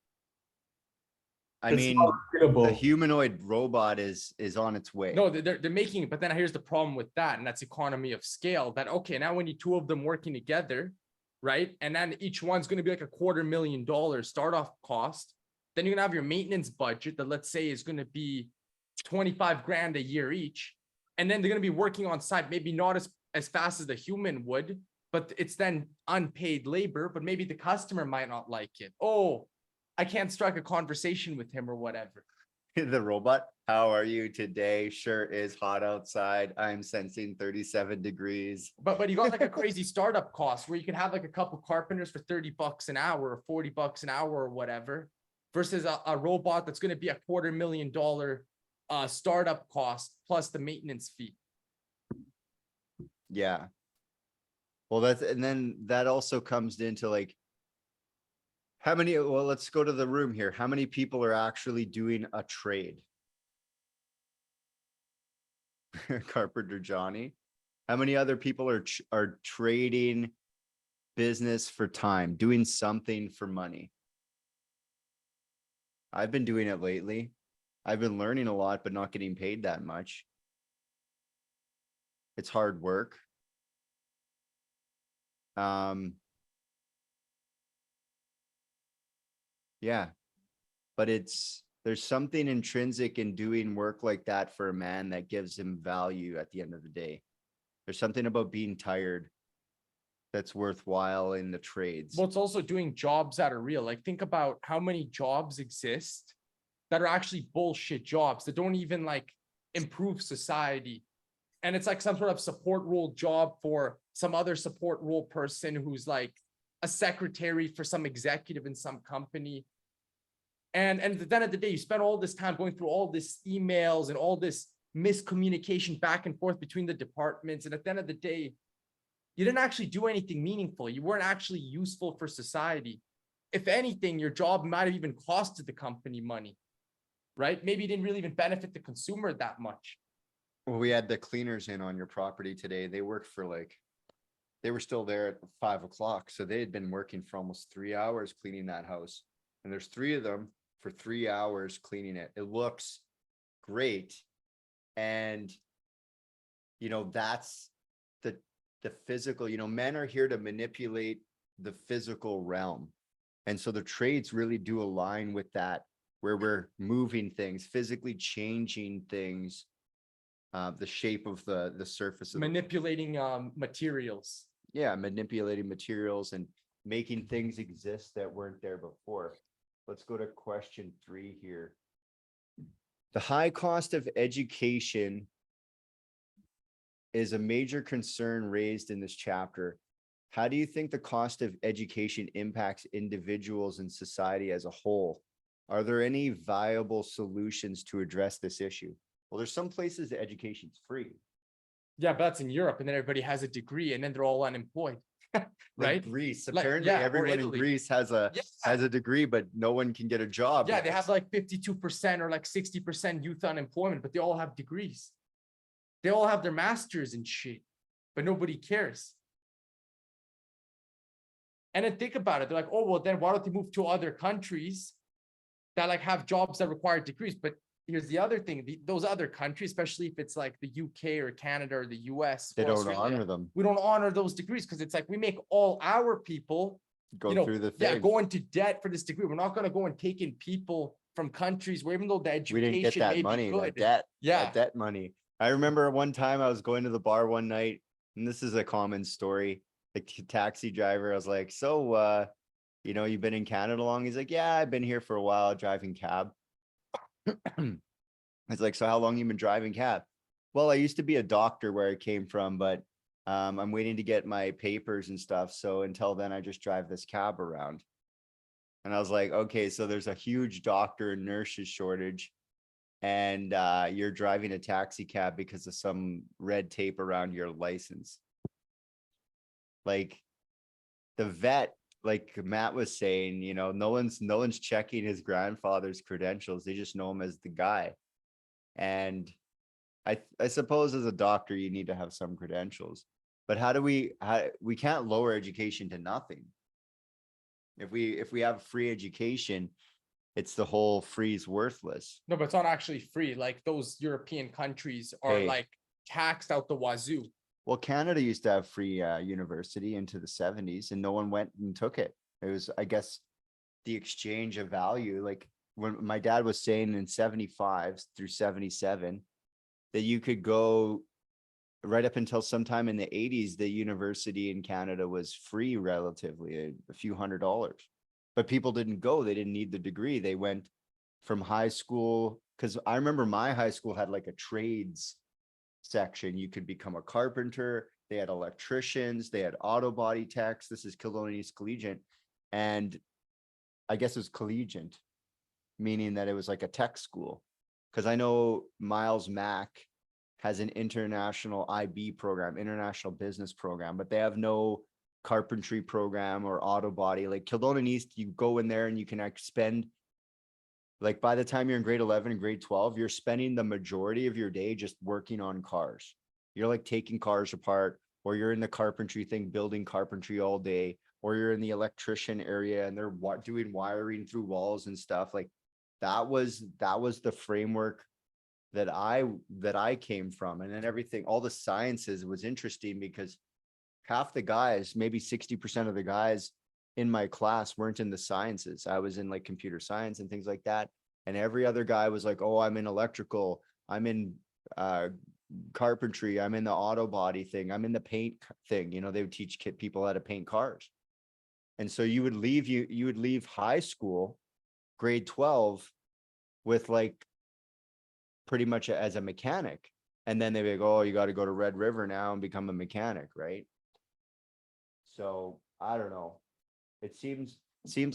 I It's mean, not the repeatable. humanoid robot is on its way. No, they're making it, but then here's the problem with that, and that's economy of scale. That okay, now we need two of them working together, right? And then each one's going to be like $250,000 start off cost. Then you're gonna have your maintenance budget that let's say is going to be 25 grand a year each, and then they're going to be working on site, maybe not as fast as the human would, but it's then unpaid labor. But maybe the customer might not like it. Oh, I can't strike a conversation with him or whatever. The robot, how are you today? Sure is hot outside. I'm sensing 37 degrees. But you got like a crazy startup cost where you can have like a couple carpenters for $30 an hour or $40 an hour or whatever, versus a robot that's going to be a $250,000 startup cost plus the maintenance fee. Yeah. Well, and then that also comes into like, let's go to the room here. How many people are actually doing a trade? Carpenter Johnny. How many other people are trading business for time, doing something for money? I've been doing it lately. I've been learning a lot, but not getting paid that much. It's hard work. Yeah, but there's something intrinsic in doing work like that for a man that gives him value at the end of the day. There's something about being tired that's worthwhile in the trades. Well, it's also doing jobs that are real. Like think about how many jobs exist that are actually bullshit jobs that don't even like improve society. And it's like some sort of support role job for some other support role person who's like a secretary for some executive in some company. And at the end of the day, you spend all this time going through all this emails and all this miscommunication back and forth between the departments. And at the end of the day, you didn't actually do anything meaningful. You weren't actually useful for society. If anything, your job might have even costed the company money, right? Maybe you didn't really even benefit the consumer that much. Well, we had the cleaners in on your property today. They worked they were still there at 5 o'clock. So they had been working for almost 3 hours cleaning that house. And there's 3 of them for 3 hours cleaning it. It looks great. And, that's the physical, men are here to manipulate the physical realm. And so the trades really do align with that, where we're moving things, physically changing things, the shape of the surface of Manipulating materials. manipulating materials and making things exist that weren't there before. Let's go to question 3 here. The high cost of education is a major concern raised in this chapter. How do you think the cost of education impacts individuals and society as a whole? Are there any viable solutions to address this issue? Well, there's some places that education's free. Yeah, but that's in Europe, and then everybody has a degree, and then they're all unemployed. Right? Like Greece, Like, apparently yeah, or everyone in Italy. Greece has a degree, but no one can get a job. Yeah, they have like 52% or like 60% youth unemployment, but they all have degrees. They all have their masters and shit, but nobody cares. And then think about it. They're like, oh, well, then why don't they move to other countries that like have jobs that require degrees? But here's the other thing. Those other countries, especially if it's like the UK or Canada or the US, They or don't Australia, honor them. we don't honor those degrees because it's like we make all our people Go through the thing. go into debt for this degree. We're not going to go and take in people from countries where even though the education We didn't get that may money, be that good. debt, Yeah. that debt money. I remember one time I was going to the bar one night, and this is a common story. The taxi driver, I was like, so, you've been in Canada long? He's like, yeah, I've been here for a while driving cab. It's like, so how long you been driving cab? Well, I used to be a doctor where I came from, but I'm waiting to get my papers and stuff. So until then, I just drive this cab around. And I was like, okay, so there's a huge doctor and nurses shortage, and you're driving a taxi cab because of some red tape around your license. Like the vet, like Matt was saying, no one's checking his grandfather's credentials. They just know him as the guy. And I suppose as a doctor, you need to have some credentials, but we can't lower education to nothing. If we have free education, it's the whole free's worthless. No, but it's not actually free. Like those European countries are Hey. like taxed out the wazoo. Well, Canada used to have free university into the 70s, and no one went and took it. It was, I guess, the exchange of value. Like when my dad was saying in 75 through 77, that you could go right up until sometime in the 80s, the university in Canada was free relatively, a few $100s. But people didn't go. They didn't need the degree. They went from high school, because I remember my high school had like a trades section. You could become a carpenter. They had electricians. They had auto body techs. This is Kildonan East Collegiate. And I guess it was collegiate, meaning that it was like a tech school. Because I know Miles Mack has an international IB program, international business program, but they have no carpentry program or auto body. Like Kildonan East, you go in there and you can spend, like by the time you're in grade 11 and grade 12, you're spending the majority of your day just working on cars. You're like taking cars apart, or you're in the carpentry thing, building carpentry all day, or you're in the electrician area and they're doing wiring through walls and stuff. Like that was the framework that I came from. And then everything, all the sciences was interesting because half the guys, maybe 60% of the guys in my class weren't in the sciences. I was in like computer science and things like that. And every other guy was like, oh, I'm in electrical, I'm in carpentry, I'm in the auto body thing, I'm in the paint thing. They would teach people how to paint cars. And so you would leave high school, grade 12, with like pretty much as a mechanic. And then they would go, oh, you got to go to Red River now and become a mechanic, right? So I don't know. It seems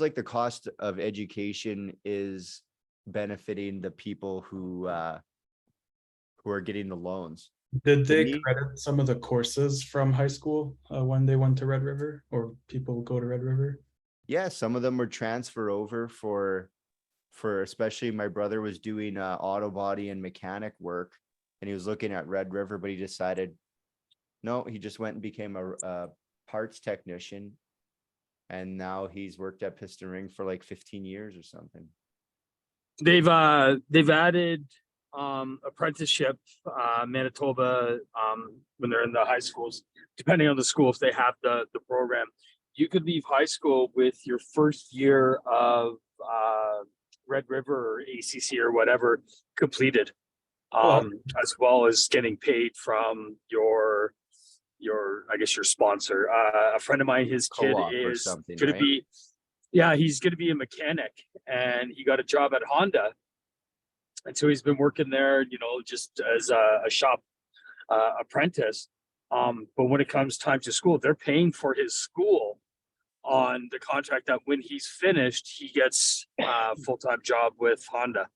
like the cost of education is benefiting the people who are getting the loans. Did To they me- credit some of the courses from high school when they went to Red River, or people go to Red River? Yeah, some of them were transfer over for especially my brother was doing auto body and mechanic work, and he was looking at Red River, but he decided no, he just went and became a parts technician, and now he's worked at Piston Ring for like 15 years or something. They've added apprenticeship, Manitoba, when they're in the high schools, depending on the school, if they have the program, you could leave high school with your first year of Red River or ACC or whatever completed, as well as getting paid from your I guess your sponsor. A friend of mine, his kid Co-op or is something, going right? to be, yeah, he's going to be a mechanic, and he got a job at Honda. And so he's been working there, you know, just as a shop apprentice. But when it comes time to school, they're paying for his school on the contract that when he's finished, he gets a full-time job with Honda.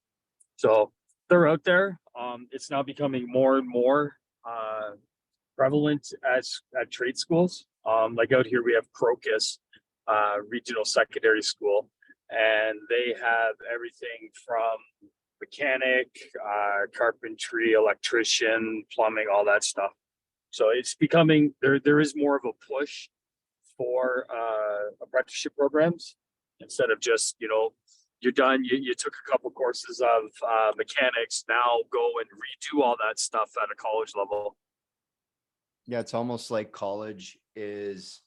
So they're out there. It's now becoming more and more prevalent at trade schools. Like out here, we have Crocus Regional Secondary School, and they have everything from mechanic, carpentry, electrician, plumbing, all that stuff. So it's becoming there is more of a push for apprenticeship programs instead of just, you know, you're done, you took a couple courses of mechanics, now go and redo all that stuff at a college level. Yeah, it's almost like college is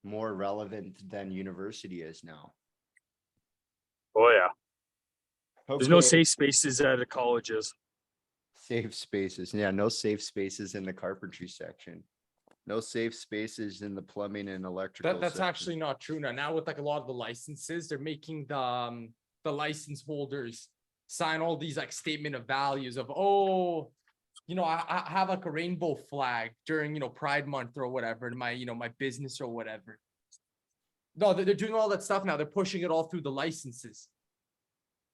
more relevant than university is now. Oh yeah. There's no Okay. safe spaces at the colleges. Safe spaces. Yeah, no safe spaces in the carpentry section. No safe spaces in the plumbing and electrical. That's section. actually not true now. Now with like a lot of the licenses, they're making the license holders sign all these like statement of values of, oh, you know, I have like a rainbow flag during, you know, Pride Month or whatever in my, you know, my business or whatever. No, they're doing all that stuff now. They're pushing it all through the licenses.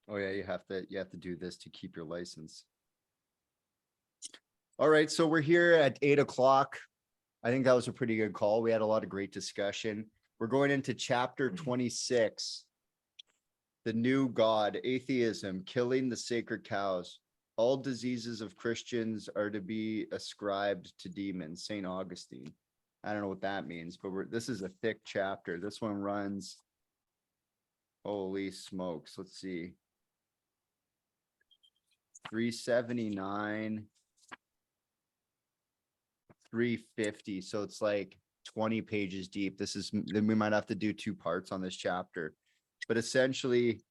Oh yeah, you have to do this to keep your license. All right, so we're here at 8 o'clock. I think that was a pretty good call. We had a lot of great discussion. We're going into chapter 26. The new God, atheism, killing the sacred cows. All diseases of Christians are to be ascribed to demons. St. Augustine. I don't know what that means, but this is a thick chapter. This one runs, holy smokes. Let's see. 379. 350. So it's like 20 pages deep. Then we might have to do 2 parts on this chapter. But essentially,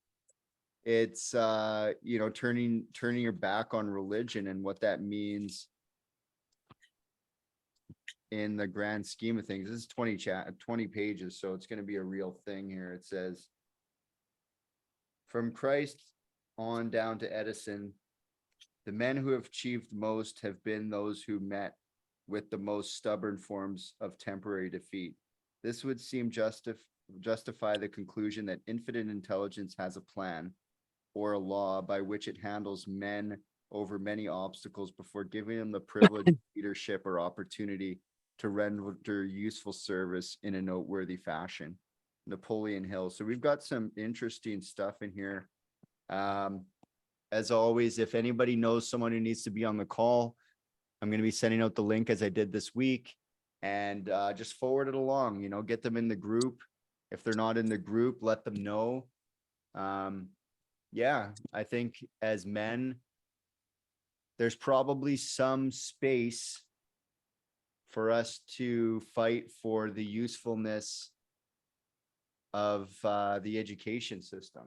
it's you know, turning your back on religion and what that means in the grand scheme of things. This is 20 pages, so it's going to be a real thing here. It says, from Christ on down to Edison, the men who have achieved most have been those who met with the most stubborn forms of temporary defeat. This would seem justify the conclusion that infinite intelligence has a plan or a law by which it handles men over many obstacles before giving them the privilege of leadership or opportunity to render useful service in a noteworthy fashion. Napoleon Hill. So we've got some interesting stuff in here. As always, if anybody knows someone who needs to be on the call, I'm going to be sending out the link as I did this week, and just forward it along, you know, get them in the group. If they're not in the group, let them know. Yeah, I think as men, there's probably some space for us to fight for the usefulness of the education system.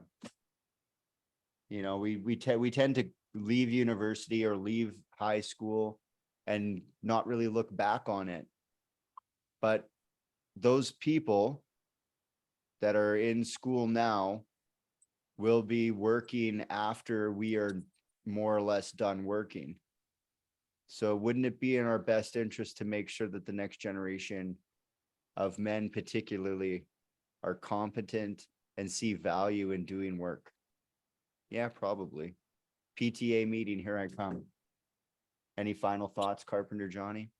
You know, we tend to leave university or leave high school and not really look back on it. But those people that are in school now will be working after we are more or less done working. So wouldn't it be in our best interest to make sure that the next generation of men particularly are competent and see value in doing work? Yeah, probably. PTA meeting, here I come. Any final thoughts, Carpenter Johnny?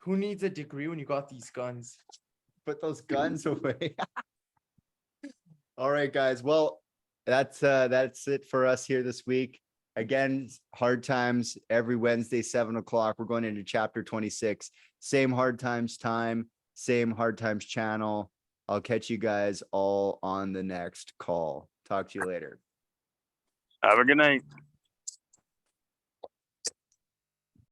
Who needs a degree when you got these guns? Put those guns away. All right, guys. Well, that's it for us here this week. Again, Hard Times every Wednesday, 7 o'clock. We're going into chapter 26. Same Hard Times time, same Hard Times channel. I'll catch you guys all on the next call. Talk to you later. Have a good night.